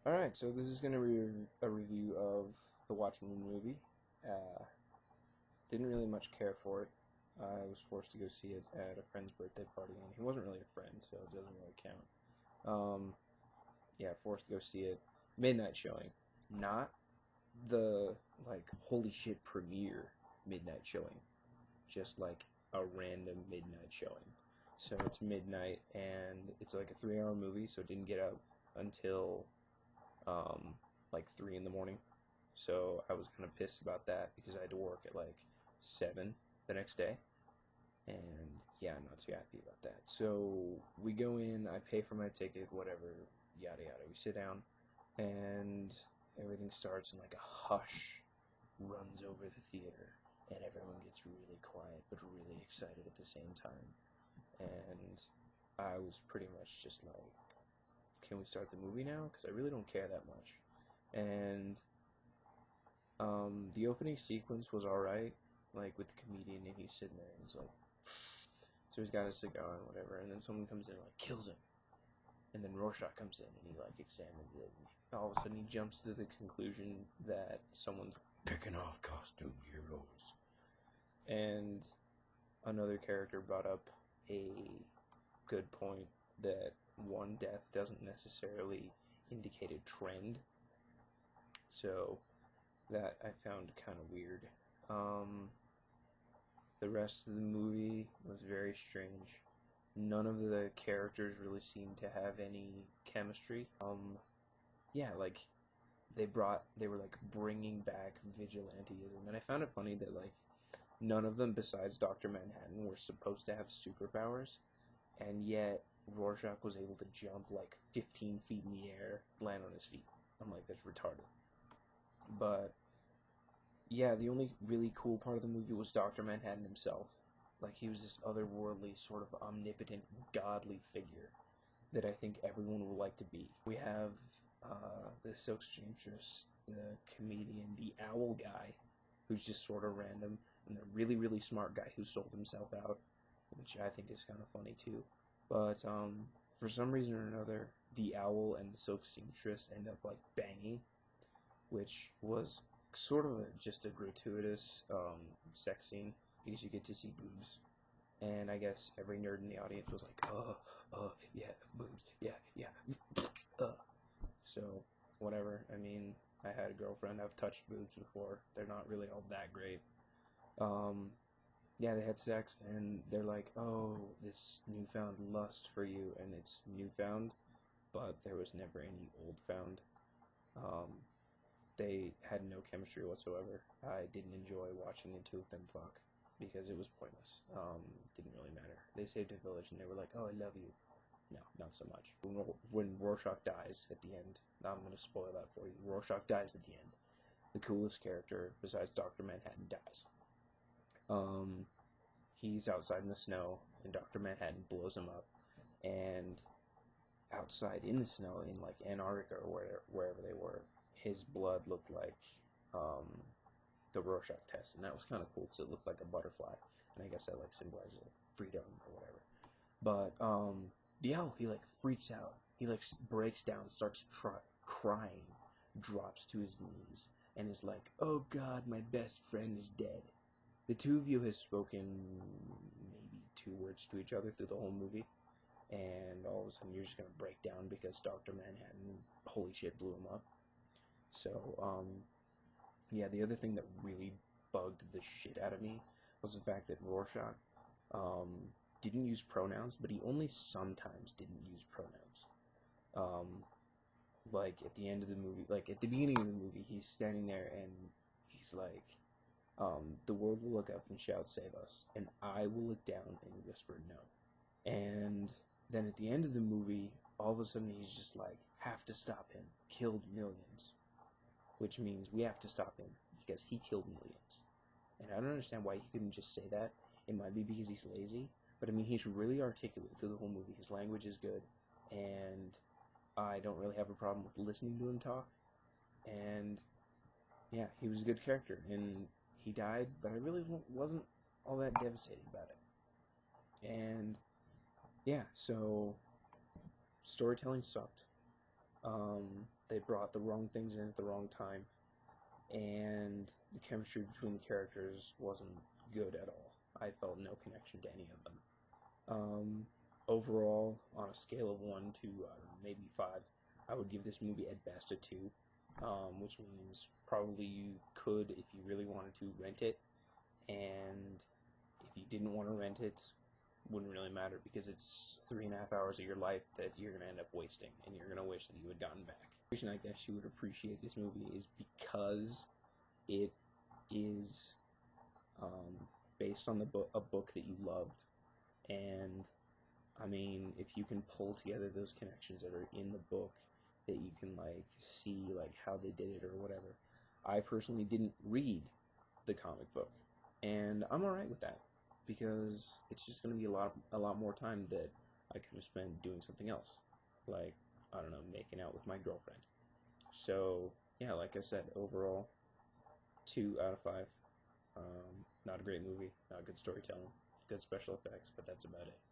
Alright, so this is going to be a review of the Watchmen movie. Uh, didn't really much care for it. I was forced to go see it at a friend's birthday party, and he wasn't really a friend, so it doesn't really count. Um, yeah, forced to go see it. Midnight showing. Not the, like, holy shit premiere midnight showing. Just, like, a random midnight showing. So it's midnight, and it's like a 3-hour movie, so it didn't get up until um, like 3 in the morning. So I was kind of pissed about that because I had to work at like 7 the next day. And yeah, I'm not too happy about that. So we go in, I pay for my ticket, whatever, yada yada. We sit down, and everything starts, and like a hush runs over the theater, and everyone gets really quiet but really excited at the same time. And I was pretty much just like, can we start the movie now? Because I really don't care that much. And the opening sequence was alright, like with the comedian, and he's sitting there and he's like, so he's got a cigar and whatever, and then someone comes in and like kills him, and then Rorschach comes in and he like examines it, and all of a sudden he jumps to the conclusion that someone's picking off costume heroes, and another character brought up a good point that one death doesn't necessarily indicate a trend, so that I found kind of weird. Um, The rest of the movie was very strange. None of the characters really seemed to have any chemistry. Yeah, like they were like bringing back vigilanteism, and I found it funny that like none of them besides Doctor Manhattan were supposed to have superpowers, and yet Rorschach was able to jump like 15 feet in the air, land on his feet. I'm like, that's retarded. But yeah, the only really cool part of the movie was Dr. Manhattan himself. Like, he was this otherworldly, sort of omnipotent, godly figure that I think everyone would like to be. We have the silk seamstress, the comedian, the owl guy, who's just sort of random, and the really, really smart guy who sold himself out, which I think is kind of funny too. But for some reason or another, the owl and the silk seamstress end up like banging, which was sort of just a gratuitous sex scene because you get to see boobs. And I guess every nerd in the audience was like, yeah, boobs, yeah, yeah, So, whatever. I mean, I had a girlfriend, I've touched boobs before. They're not really all that great. Um, yeah, they had sex, and they're like, oh, this newfound lust for you, and it's newfound, but there was never any old found. Um, they had no chemistry whatsoever. I didn't enjoy watching the two of them fuck because it was pointless. Didn't really matter. They saved a village and they were like, "Oh, I love you." No, not so much. When Rorschach dies at the end, now I'm going to spoil that for you. Rorschach dies at the end. The coolest character besides Doctor Manhattan dies. Um, he's outside in the snow, and Doctor Manhattan blows him up. And outside in the snow in like Antarctica or wherever they were, his blood looked like um, the Rorschach test, and that was kind of cool because it looked like a butterfly, and I guess that like symbolizes like, freedom or whatever. But the owl, he like freaks out, he like breaks down, starts crying, drops to his knees, and is like, "Oh God, my best friend is dead." The two of you has spoken maybe 2 words to each other through the whole movie, and all of a sudden you're just gonna break down because Doctor Manhattan, holy shit, blew him up. So, yeah, the other thing that really bugged the shit out of me was the fact that Rorschach didn't use pronouns, but he only sometimes didn't use pronouns. Um, like at the end of the movie, like at the beginning of the movie, he's standing there and he's like, "The world will look up and shout, 'Save us!' and I will look down and whisper, 'No.'" And then at the end of the movie, all of a sudden he's just like, "Have to stop him. Killed millions," which means we have to stop him because he killed millions. And I don't understand why he couldn't just say that. It might be because he's lazy, but I mean, he's really articulate through the whole movie. His language is good, and I don't really have a problem with listening to him talk. And yeah, he was a good character, and he died, but I really wasn't all that devastated about it. And yeah, so storytelling sucked. They brought the wrong things in at the wrong time, and the chemistry between the characters wasn't good at all. I felt no connection to any of them. Overall, on a scale of 1 to maybe 5, I would give this movie at best a 2, which means probably you could, if you really wanted to, rent it, and if you didn't want to rent it, wouldn't really matter because it's 3.5 hours of your life that you're going to end up wasting, and you're going to wish that you had gotten back. The reason I guess you would appreciate this movie is because it is based on a book that you loved, and I mean, if you can pull together those connections that are in the book, that you can like see like how they did it or whatever. I personally didn't read the comic book, and I'm alright with that because it's just going to be a lot more time that I could have spent doing something else, like I don't know, making out with my girlfriend. So yeah, like I said, overall, 2 out of 5. Not a great movie, not good storytelling, good special effects, but that's about it.